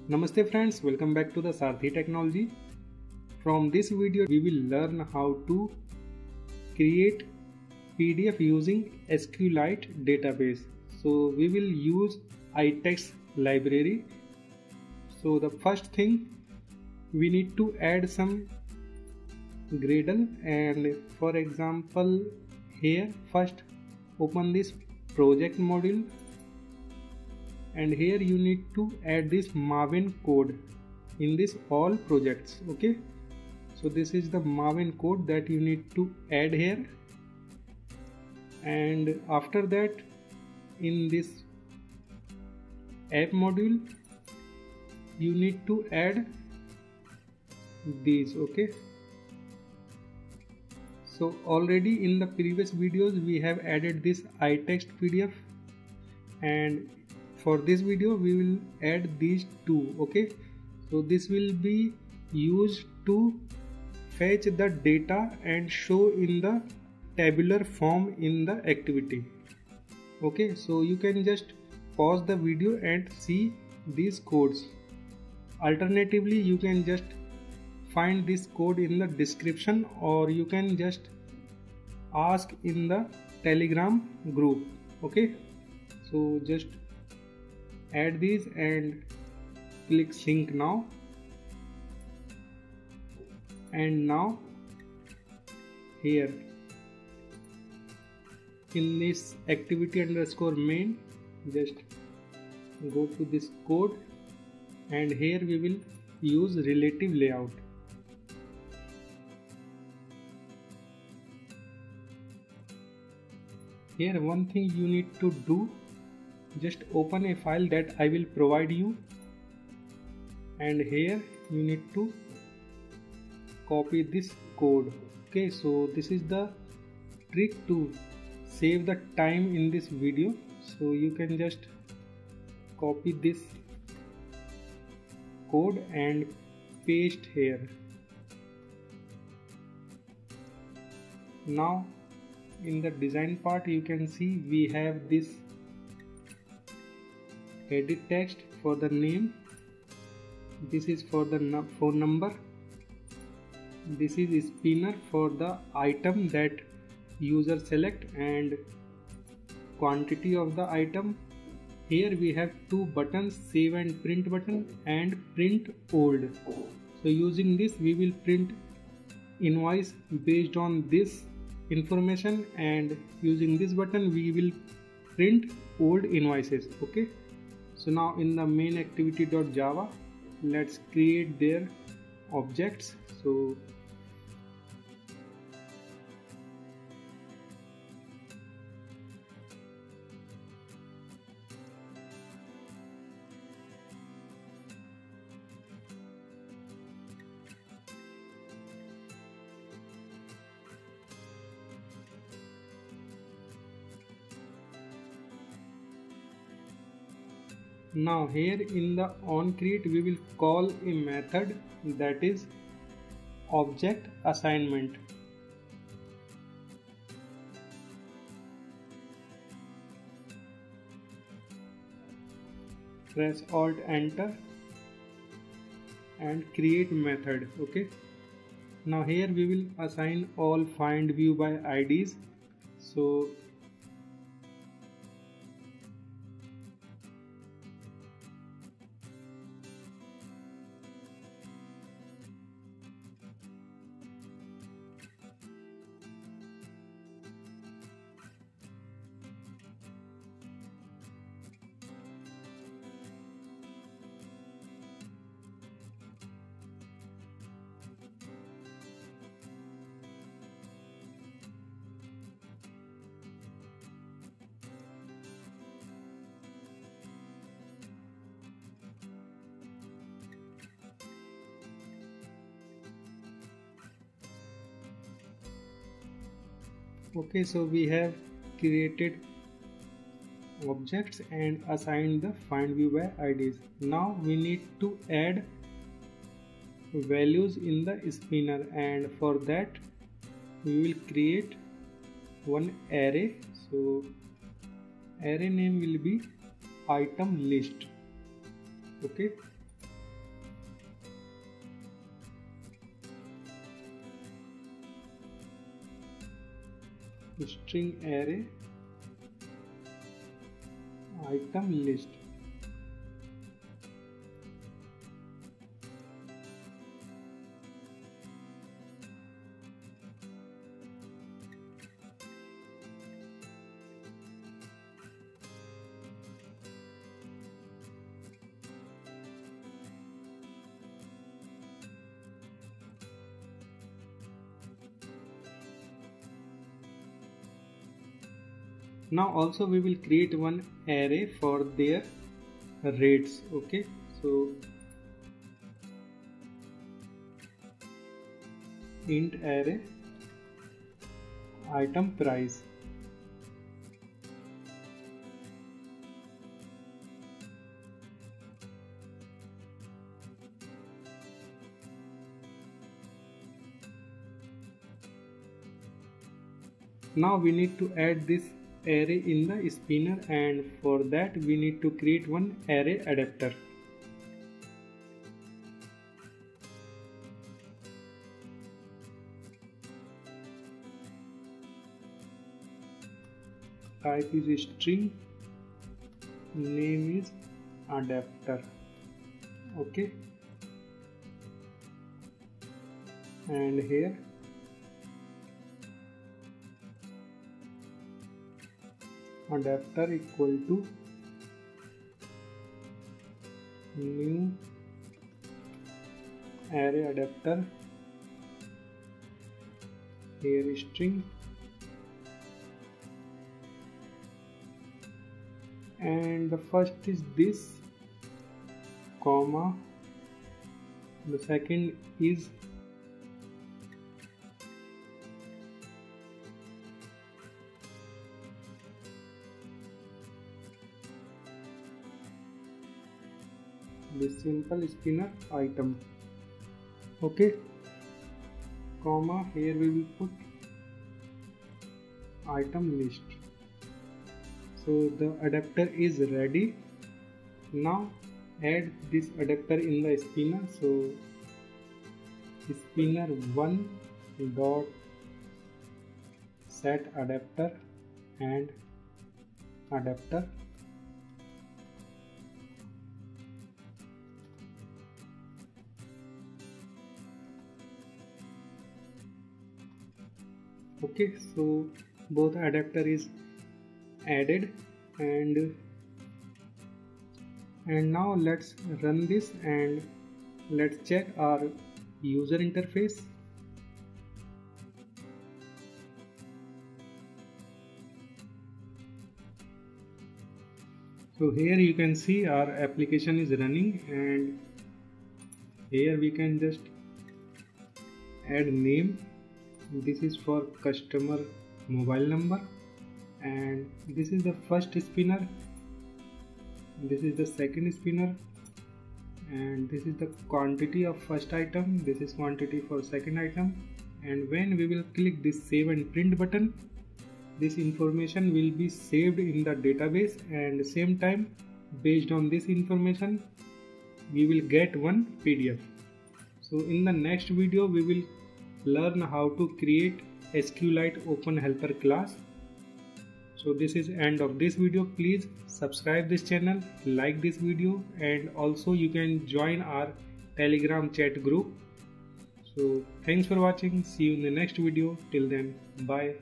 Namaste friends, welcome back to the Sarthi Technology. From this video we will learn how to create PDF using SQLite database. So we will use iText library. So the first thing, we need to add some Gradle, and for example here first open this project module, and here you need to add this Maven code in this all projects. Okay, so this is the Maven code that you need to add here, and after that in this app module you need to add these. Okay, so already in the previous videos we have added this iText PDF, and for this video we will add these two. Okay, so this will be used to fetch the data and show in the tabular form in the activity. Okay, so you can just pause the video and see these codes. Alternatively, you can just find this code in the description, or you can just ask in the Telegram group. Okay, so just add these and click sync now, and now here in this activity underscore main just go to this code, and here we will use relative layout. Here one thing you need to do, just open a file that I will provide you, and here you need to copy this code. Okay, so this is the trick to save the time in this video. So you can just copy this code and paste here. Now in the design part you can see we have this edit text for the name, this is for the phone number, this is spinner for the item that user select, and quantity of the item. Here we have two buttons, save and print button and print old. So using this we will print invoice based on this information, and using this button we will print old invoices. Okay, so now in the main activity.java let's create their objects. So now here in the onCreate we will call a method that is object assignment. Press Alt Enter and create method. Okay, now here we will assign all find view by IDs. So okay, so we have created objects and assigned the find view by IDs. Now we need to add values in the spinner, and for that we will create one array. So array name will be item list. Okay, string array item list. Now also we will create one array for their rates. Okay, so int array item price. Now we need to add this array in the spinner, and for that we need to create one array adapter. Type is string, name is adapter. Okay, and here adapter equal to new array adapter, here string, and the first is this comma, the second is this simple spinner item. Okay, comma, here we will put item list. So the adapter is ready. Now add this adapter in the spinner. So spinner 1 dot set adapter and adapter. Okay, so both adapter is added, and now let's run this and let's check our user interface. So here you can see our application is running, and here we can just add name. This is for customer mobile number, and this is the first spinner, this is the second spinner, and this is the quantity of first item, this is quantity for second item. And when we will click this save and print button, this information will be saved in the database, and same time based on this information we will get one PDF. So in the next video we will learn how to create SQLite Open Helper class. So this is end of this video. Please subscribe this channel, like this video, and also you can join our Telegram chat group. So thanks for watching. See you in the next video. Till then, bye.